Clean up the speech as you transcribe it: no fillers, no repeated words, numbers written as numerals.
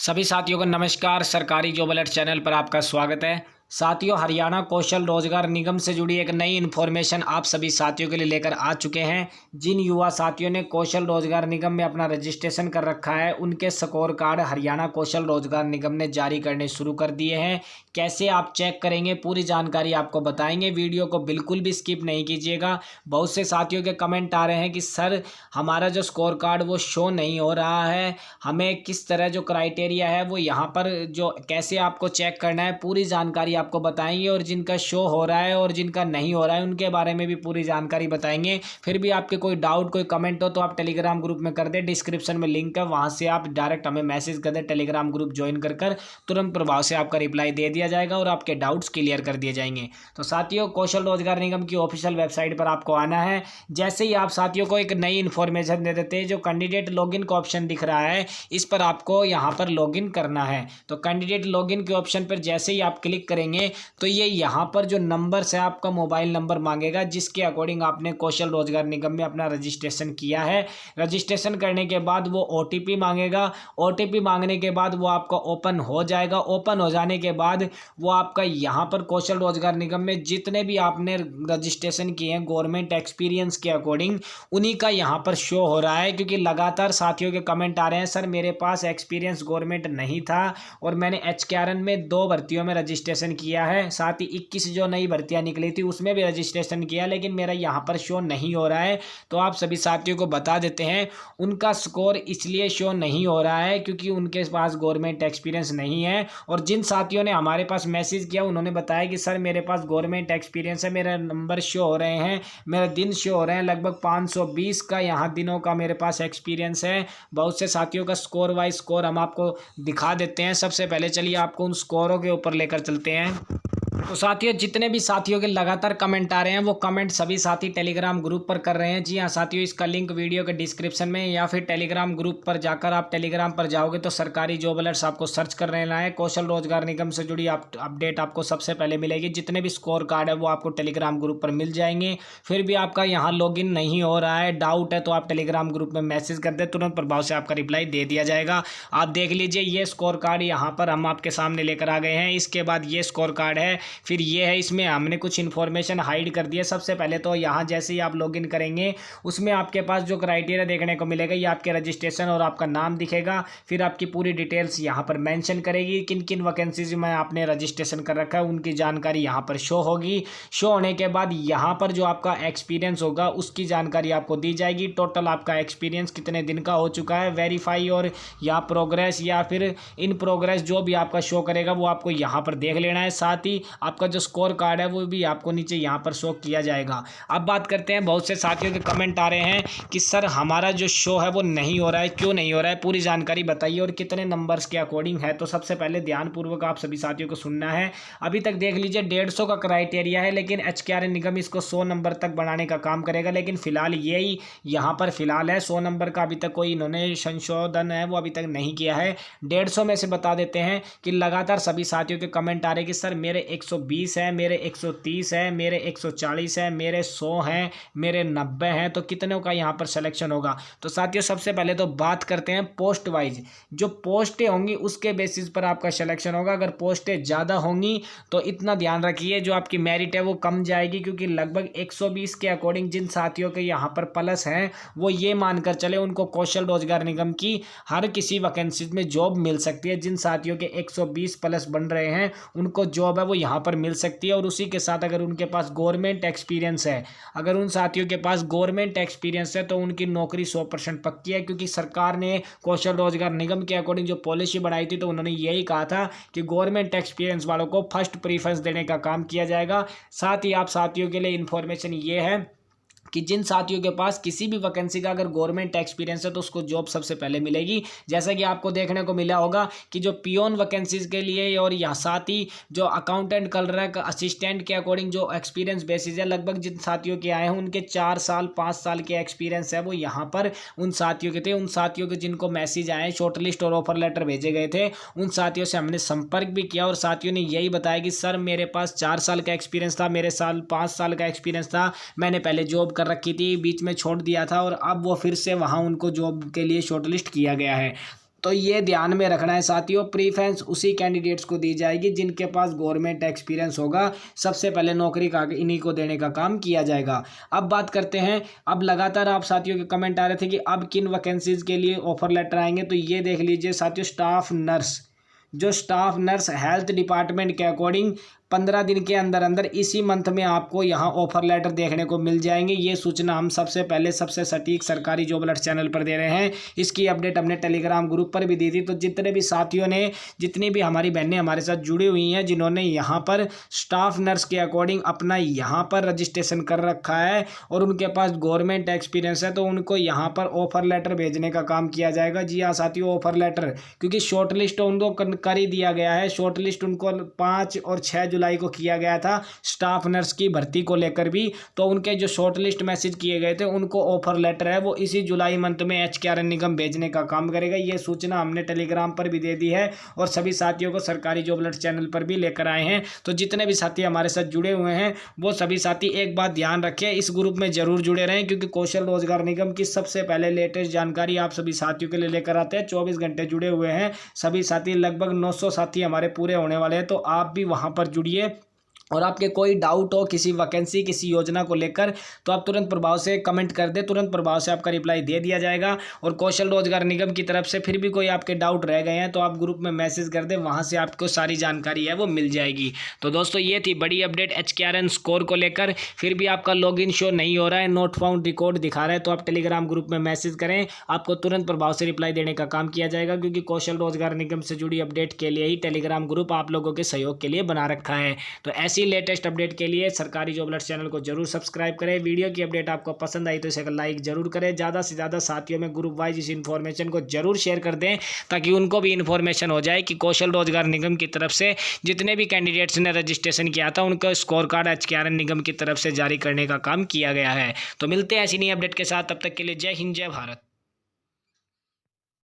सभी साथियों को नमस्कार। सरकारी जॉब अलर्ट चैनल पर आपका स्वागत है। साथियों, हरियाणा कौशल रोजगार निगम से जुड़ी एक नई इन्फॉर्मेशन आप सभी साथियों के लिए लेकर आ चुके हैं। जिन युवा साथियों ने कौशल रोजगार निगम में अपना रजिस्ट्रेशन कर रखा है, उनके स्कोर कार्ड हरियाणा कौशल रोजगार निगम ने जारी करने शुरू कर दिए हैं। कैसे आप चेक करेंगे, पूरी जानकारी आपको बताएंगे। वीडियो को बिल्कुल भी स्किप नहीं कीजिएगा। बहुत से साथियों के कमेंट आ रहे हैं कि सर हमारा जो स्कोर कार्ड वो शो नहीं हो रहा है, हमें किस तरह जो क्राइटेरिया है वो यहाँ पर जो कैसे आपको चेक करना है, पूरी जानकारी आपको बताएंगे। और जिनका शो हो रहा है और जिनका नहीं हो रहा है उनके बारे में भी पूरी जानकारी बताएंगे। फिर भी आपके कोई डाउट, कोई कमेंट हो तो आप टेलीग्राम ग्रुप में कर दें। डिस्क्रिप्शन में लिंक है, वहाँ से आप डायरेक्ट हमें मैसेज कर दें। टेलीग्राम ग्रुप ज्वाइन कर तुरंत प्रभाव से आपका रिप्लाई दे दिया जाएगा और आपके डाउट्स क्लियर कर दिए जाएंगे। तो साथियों, कौशल रोजगार निगम की ऑफिशियल वेबसाइट पर आपको आना है। जैसे ही आप साथियों को एक नई इन्फॉर्मेशन दे देते हैं, जो कैंडिडेट लॉगिन का ऑप्शन दिख रहा है, इस पर आपको यहाँ पर लॉगिन करना है। तो कैंडिडेट लॉगिन के ऑप्शन पर जैसे ही आप क्लिक करेंगे तो ये यहाँ पर जो नंबर से आपका मोबाइल नंबर मांगेगा, जिसके अकॉर्डिंग आपने कौशल रोजगार निगम में अपना रजिस्ट्रेशन किया है। रजिस्ट्रेशन करने के बाद वो OTP मांगेगा। OTP मांगने के बाद वो आपका ओपन हो जाएगा। ओपन हो जाने के बाद वो आपका यहाँ पर कौशल रोजगार निगम में जितने भी आपने रजिस्ट्रेशन किए हैं गवर्नमेंट एक्सपीरियंस के अकॉर्डिंग, उन्हीं का यहाँ पर शो हो रहा है। क्योंकि लगातार साथियों के कमेंट आ रहे हैं, सर मेरे पास एक्सपीरियंस गवर्नमेंट नहीं था और मैंने HKRN में 2 भर्तियों में रजिस्ट्रेशन किया है, साथ ही 21 जो नई भर्तियां निकली थी उसमें भी रजिस्ट्रेशन किया, लेकिन मेरा यहाँ पर शो नहीं हो रहा है। तो आप सभी साथियों को बता देते हैं, उनका स्कोर इसलिए शो नहीं हो रहा है क्योंकि उनके पास गवर्नमेंट एक्सपीरियंस नहीं है। और जिन साथियों ने हमारे पास मैसेज किया उन्होंने बताया कि सर मेरे पास गवर्नमेंट एक्सपीरियंस है, मेरे नंबर शो हो रहे हैं, मेरे दिन शो हो रहे हैं, लगभग 520 का यहाँ दिनों का मेरे पास एक्सपीरियंस है। बहुत से साथियों का स्कोर वाइज स्कोर हम आपको दिखा देते हैं। सबसे पहले चलिए आपको उन स्कोरों के ऊपर लेकर चलते हैं। तो साथियों, जितने भी साथियों के लगातार कमेंट आ रहे हैं वो कमेंट सभी साथी टेलीग्राम ग्रुप पर कर रहे हैं। जी हाँ साथियों, इसका लिंक वीडियो के डिस्क्रिप्शन में या फिर टेलीग्राम ग्रुप पर जाकर आप टेलीग्राम पर जाओगे तो सरकारी जॉब अलर्ट्स आपको सर्च कर लेना है। कौशल रोजगार निगम से जुड़ी अपडेट आपको सबसे पहले मिलेगी। जितने भी स्कोर कार्ड है वो आपको टेलीग्राम ग्रुप पर मिल जाएंगे। फिर भी आपका यहाँ लॉगिन नहीं हो रहा है, डाउट है, तो आप टेलीग्राम ग्रुप में मैसेज कर दे, तुरंत प्रभाव से आपका रिप्लाई दे दिया जाएगा। आप देख लीजिए, ये स्कोर कार्ड यहाँ पर हम आपके सामने लेकर आ गए हैं। इसके बाद ये स्कोर कार्ड है, फिर ये है, इसमें हमने कुछ इन्फॉर्मेशन हाइड कर दी है। सबसे पहले तो यहाँ जैसे ही आप लॉगिन करेंगे उसमें आपके पास जो क्राइटेरिया देखने को मिलेगा, ये आपके रजिस्ट्रेशन और आपका नाम दिखेगा। फिर आपकी पूरी डिटेल्स यहाँ पर मेंशन करेगी, किन किन वैकेंसीज में आपने रजिस्ट्रेशन कर रखा है उनकी जानकारी यहाँ पर शो होगी। शो होने के बाद यहाँ पर जो आपका एक्सपीरियंस होगा उसकी जानकारी आपको दी जाएगी। टोटल आपका एक्सपीरियंस कितने दिन का हो चुका है, वेरीफाई और या प्रोग्रेस या फिर इन प्रोग्रेस जो भी आपका शो करेगा वो आपको यहाँ पर देख लेना है। साथ ही आपका जो स्कोर कार्ड है वो भी आपको नीचे यहाँ पर शो किया जाएगा। अब बात करते हैं, बहुत से साथियों के कमेंट आ रहे हैं कि सर हमारा जो शो है वो नहीं हो रहा है, क्यों नहीं हो रहा है, पूरी जानकारी बताइए और कितने नंबर्स के अकॉर्डिंग है। तो सबसे पहले ध्यानपूर्वक आप सभी साथियों को सुनना है। अभी तक देख लीजिए 150 का क्राइटेरिया है, लेकिन HKRN निगम इसको 100 नंबर तक बढ़ाने का काम करेगा। लेकिन फिलहाल यही यहाँ पर फिलहाल है 100 नंबर का। अभी तक कोई इन्होंने संशोधन है वो अभी तक नहीं किया है। 150 में से बता देते हैं कि लगातार सभी साथियों के कमेंट आ रहे हैं कि सर मेरे 120 है, मेरे 130 है, मेरे 140 है, मेरे 100 हैं, मेरे 90 हैं। तो कितनों का यहाँ पर सिलेक्शन होगा। तो साथियों, सबसे पहले तो बात करते हैं पोस्ट वाइज। जो पोस्टें होंगी उसके बेसिस पर आपका सिलेक्शन होगा। अगर पोस्टें ज़्यादा होंगी तो इतना ध्यान रखिए, जो आपकी मेरिट है वो कम जाएगी। क्योंकि लगभग 120 के अकॉर्डिंग जिन साथियों के यहाँ पर प्लस हैं वो ये मानकर चले उनको कौशल रोजगार निगम की हर किसी वैकेंसी में जॉब मिल सकती है। जिन साथियों के 120 प्लस बन रहे हैं उनको जॉब है वो यहाँ पर मिल सकती है। और उसी के साथ अगर उनके पास गवर्नमेंट एक्सपीरियंस है, अगर उन साथियों के पास गवर्नमेंट एक्सपीरियंस है तो उनकी नौकरी 100% पक्की है। क्योंकि सरकार ने कौशल रोजगार निगम के अकॉर्डिंग जो पॉलिसी बनाई थी तो उन्होंने यही कहा था कि गवर्नमेंट एक्सपीरियंस वालों को फर्स्ट प्रीफरेंस देने का काम किया जाएगा। साथ ही आप साथियों के लिए इन्फॉर्मेशन ये है कि जिन साथियों के पास किसी भी वैकेंसी का अगर गवर्नमेंट एक्सपीरियंस है तो उसको जॉब सबसे पहले मिलेगी। जैसा कि आपको देखने को मिला होगा कि जो पियोन वैकेंसीज के लिए और यहाँ साथ ही जो अकाउंटेंट क्लर्क असिस्टेंट के अकॉर्डिंग जो एक्सपीरियंस बेसिस है, लगभग जिन साथियों के आए हैं उनके 4 साल 5 साल के एक्सपीरियंस है वो यहाँ पर उन साथियों के थे। उन साथियों के जिनको मैसेज आए, शॉर्टलिस्ट और ऑफर लेटर भेजे गए थे, उन साथियों से हमने संपर्क भी किया और साथियों ने यही बताया कि सर मेरे पास 4 साल का एक्सपीरियंस था, मेरे 5 साल का एक्सपीरियंस था, मैंने पहले जॉब कर रखी थी, बीच में छोड़ दिया था और अब वो फिर से वहाँ उनको जॉब के लिए शॉर्टलिस्ट किया गया है। तो ये ध्यान में रखना है साथियों, प्रीफरेंस उसी कैंडिडेट्स को दी जाएगी जिनके पास गवर्नमेंट एक्सपीरियंस होगा। सबसे पहले नौकरी का इन्हीं को देने का काम किया जाएगा। अब बात करते हैं, अब लगातार आप साथियों के कमेंट आ रहे थे कि अब किन वैकेंसीज के लिए ऑफर लेटर आएंगे, तो ये देख लीजिए साथियों, स्टाफ नर्स, जो स्टाफ नर्स हेल्थ डिपार्टमेंट के अकॉर्डिंग 15 दिन के अंदर अंदर इसी मंथ में आपको यहाँ ऑफर लेटर देखने को मिल जाएंगे। ये सूचना हम सबसे पहले सबसे सटीक सरकारी जॉब अलर्ट चैनल पर दे रहे हैं। इसकी अपडेट हमने टेलीग्राम ग्रुप पर भी दी थी। तो जितने भी साथियों ने, जितनी भी हमारी बहनें हमारे साथ जुड़ी हुई हैं, जिन्होंने यहाँ पर स्टाफ नर्स के अकॉर्डिंग अपना यहाँ पर रजिस्ट्रेशन कर रखा है और उनके पास गवर्नमेंट एक्सपीरियंस है, तो उनको यहाँ पर ऑफर लेटर भेजने का काम किया जाएगा। जी हाँ साथियों, ऑफर लेटर, क्योंकि शॉर्ट लिस्ट उनको कर ही दिया गया है। शॉर्ट लिस्ट उनको 5 और 6 जुलाई को किया गया था स्टाफ नर्स की भर्ती को लेकर भी। तो उनके जो शॉर्ट लिस्ट मैसेज किए गए थे, उनको ऑफर लेटर है वो इसी जुलाई मंथ में HKRN निगम भेजने का काम करेगा। ये सूचना हमने टेलीग्राम पर भी दे दी है और सभी साथियों को सरकारी जॉब अलर्ट चैनल पर भी लेकर आए हैं। तो जितने भी साथी हमारे साथ जुड़े हुए हैं, वो सभी साथी एक बात ध्यान रखें, इस ग्रुप में जरूर जुड़े रहें, क्योंकि कौशल रोजगार निगम की सबसे पहले लेटेस्ट जानकारी आप सभी साथियों के लिए लेकर आते हैं। 24 घंटे जुड़े हुए हैं सभी साथी, लगभग 900 साथी हमारे पूरे होने वाले हैं। तो आप भी वहां पर जुड़िए और आपके कोई डाउट हो किसी वैकेंसी, किसी योजना को लेकर, तो आप तुरंत प्रभाव से कमेंट कर दें, तुरंत प्रभाव से आपका रिप्लाई दे दिया जाएगा। और कौशल रोजगार निगम की तरफ से फिर भी कोई आपके डाउट रह गए हैं तो आप ग्रुप में मैसेज कर दें, वहां से आपको सारी जानकारी है वो मिल जाएगी। तो दोस्तों ये थी बड़ी अपडेट HKRN स्कोर को लेकर। फिर भी आपका लॉगिन शो नहीं हो रहा है, नॉट फाउंड रिकॉर्ड दिखा रहा है, तो आप टेलीग्राम ग्रुप में मैसेज करें, आपको तुरंत प्रभाव से रिप्लाई देने का काम किया जाएगा। क्योंकि कौशल रोजगार निगम से जुड़ी अपडेट के लिए ही टेलीग्राम ग्रुप आप लोगों के सहयोग के लिए बना रखा है। तो ऐसी लेटेस्ट अपडेट के लिए सरकारी जॉब अलर्ट चैनल को जरूर सब्सक्राइब करें। वीडियो की अपडेट आपको पसंद आई तो इसे लाइक जरूर करें। ज़्यादा से ज़्यादा साथियों में ग्रुप वाइज इस इन्फॉर्मेशन को जरूर शेयर कर दें, ताकि उनको भी इन्फॉर्मेशन हो जाए कि कौशल रोजगार निगम की तरफ से जितने भी कैंडिडेट्स ने रजिस्ट्रेशन किया था, उनका स्कोर कार्ड HKRN निगम की तरफ से जारी करने का काम किया गया है। तो मिलते हैं ऐसी नई अपडेट के साथ, तब तक के लिए जय हिंद, जय भारत।